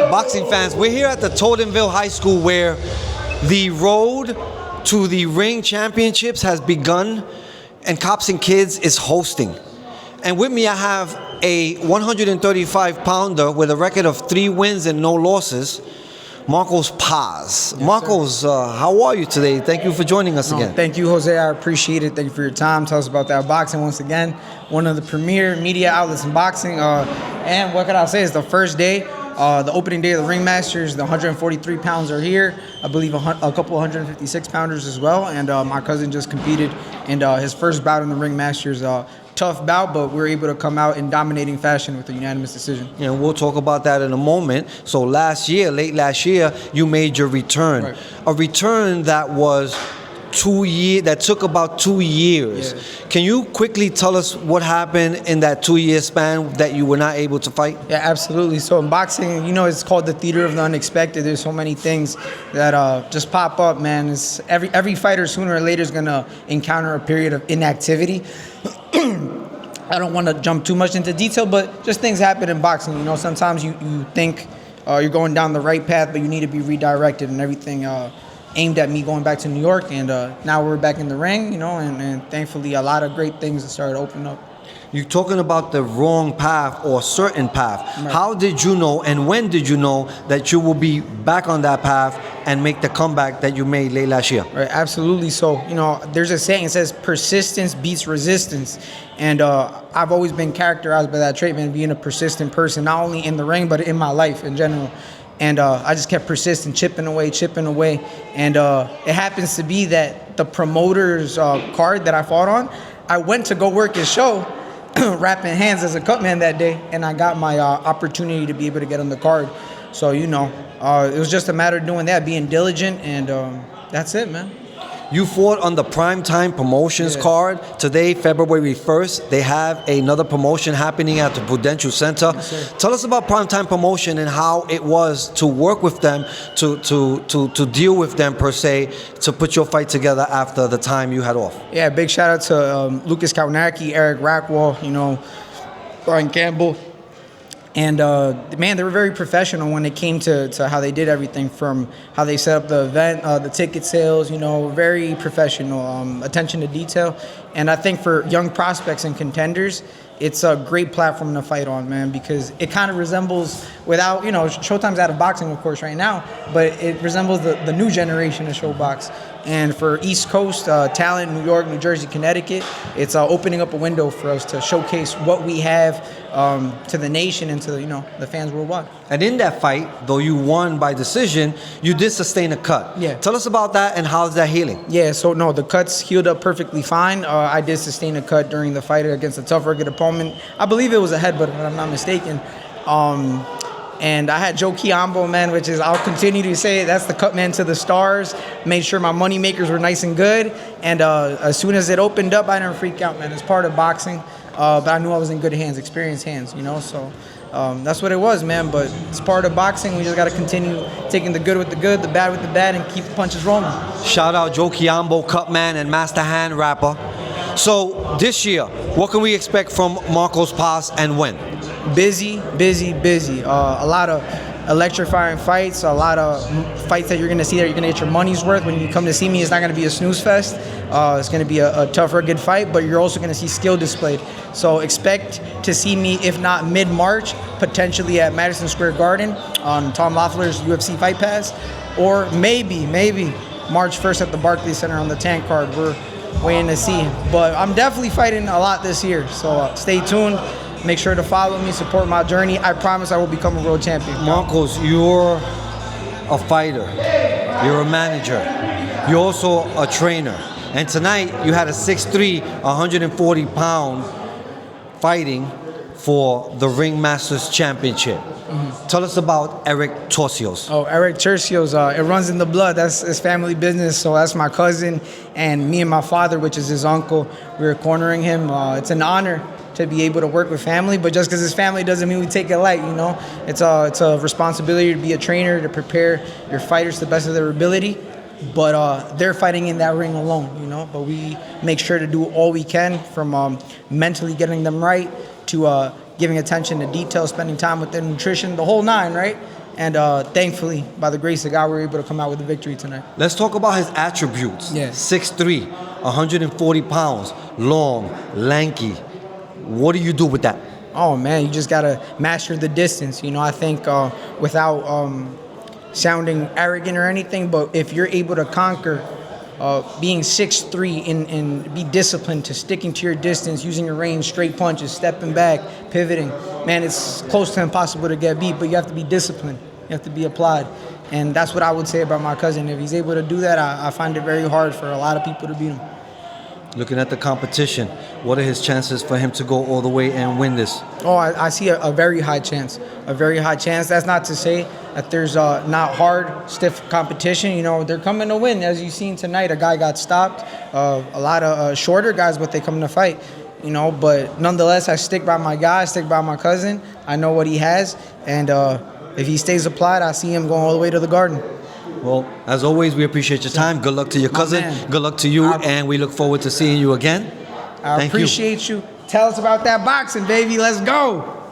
Boxing fans, we're here at the Totenville High School where the road to the ring championships has begun and Cops and Kids is hosting. And with me I have a 135-pounder with a record of 3 wins and no losses, Marcos Paz. Yes, Marcos, how are you today? Thank you for joining us again. Thank you, Jose. I appreciate it. Thank you for your time. Tell us about that boxing once again. One of the premier media outlets in boxing. And what can I say? It's the first day, the opening day of the Ring Masters. The 143 pounds are here. I believe a couple 156 pounders as well. And my cousin just competed in his first bout in the Ring Masters. Tough bout, but we were able to come out in dominating fashion with a unanimous decision. Yeah, we'll talk about that in a moment. So late last year, you made your return. Right. A return that was 2 years, that took about 2 years. Yeah. Can you quickly tell us what happened in that 2-year span that you were not able to fight? Yeah, absolutely. So in boxing, it's called the theater of the unexpected. There's so many things that just pop up, man. It's every fighter sooner or later is gonna encounter a period of inactivity. I don't want to jump too much into detail, but just things happen in boxing. Sometimes you think you're going down the right path, but you need to be redirected, and everything aimed at me going back to New York. And now we're back in the ring, and thankfully a lot of great things have started opening up. You're talking about the wrong path or certain path. Right. How did you know and when did you know that you will be back on that path and make the comeback that you made late last year? Right, absolutely. So, there's a saying, it says persistence beats resistance. And I've always been characterized by that trait, man, being a persistent person, not only in the ring, but in my life in general. And I just kept persistent, chipping away. And it happens to be that the promoter's card that I fought on, I went to go work his show, wrapping hands as a cut man that day, and I got my opportunity to be able to get on the card. So, it was just a matter of doing that, being diligent, and that's it, man. You fought on the Primetime Promotions card. Today, February 1st, they have another promotion happening at the Prudential Center. Yes, Tell us about Primetime Promotion and how it was to work with them, to deal with them per se, to put your fight together after the time you had off. Yeah, big shout out to Lucas Kaunacki, Eric Rackwell, Brian Campbell. And, man, they were very professional when it came to how they did everything, from how they set up the event, the ticket sales, very professional, attention to detail. And I think for young prospects and contenders, it's a great platform to fight on, man, because it kind of resembles, without, Showtime's out of boxing, of course, right now, but it resembles the new generation of Showbox. And for East Coast talent, New York, New Jersey, Connecticut, it's opening up a window for us to showcase what we have to the nation and to the fans worldwide. And in that fight, though you won by decision, you did sustain a cut. Yeah. Tell us about that and how's that healing? Yeah, so no, the cuts healed up perfectly fine. I did sustain a cut during the fight against a tough, rugged opponent. I believe it was a headbutt, if I'm not mistaken. And I had Joe Kiambo, man, which is, I'll continue to say, that's the cut man to the stars. Made sure my money makers were nice and good. And as soon as it opened up, I didn't freak out, man. It's part of boxing. But I knew I was in good hands, experienced hands, So that's what it was, man. But it's part of boxing. We just got to continue taking the good with the good, the bad with the bad, and keep the punches rolling. Shout out Joe Kiambo, cut man and master hand rapper. So this year, what can we expect from Marcos Paz and when? Busy. A lot of electrifying fights, a lot of fights that you're going to see that you're going to get your money's worth. When you come to see me, it's not going to be a snooze fest. It's going to be a tougher, good fight, but you're also going to see skill displayed. So expect to see me, if not mid-March, potentially at Madison Square Garden on Tom Loeffler's UFC Fight Pass, or maybe March 1st at the Barclays Center on the Tank card. We're waiting to see. But I'm definitely fighting a lot this year, so stay tuned. Make sure to follow me, support my journey. I promise I will become a world champion. Marcos, you're a fighter. You're a manager. You're also a trainer. And tonight, you had a 6'3", 140-pound fighting for the Ring Masters Championship. Mm-hmm. Tell us about Erik Turcios. Oh, Erik Turcios, it runs in the blood. That's his family business, so that's my cousin. And me and my father, which is his uncle, we were cornering him. It's an honor to be able to work with family, but just because it's family doesn't mean we take it light, It's a responsibility to be a trainer, to prepare your fighters to the best of their ability. But they're fighting in that ring alone, But we make sure to do all we can, from mentally getting them right to giving attention to detail, spending time with their nutrition, the whole nine, right? And thankfully, by the grace of God, we were able to come out with a victory tonight. Let's talk about his attributes. Yeah. 6'3", 140 pounds, long, lanky. What do you do with that? Oh, man, you just got to master the distance. You know, I think without sounding arrogant or anything, but if you're able to conquer being 6'3" and be disciplined to sticking to your distance, using your range, straight punches, stepping back, pivoting, man, it's close to impossible to get beat, but you have to be disciplined. You have to be applied. And that's what I would say about my cousin. If he's able to do that, I find it very hard for a lot of people to beat him. Looking at the competition, what are his chances for him to go all the way and win this? Oh, I see a very high chance. A very high chance. That's not to say that there's not hard, stiff competition. You know, they're coming to win. As you've seen tonight, a guy got stopped. A lot of shorter guys, but they come to fight. You know, but nonetheless, I stick by my guy, I stick by my cousin. I know what he has. And if he stays applied, I see him going all the way to the Garden. Well, as always, we appreciate your time. Good luck to your cousin. Good luck to you. And we look forward to seeing you again. I appreciate you. Tell us about that boxing, baby. Let's go.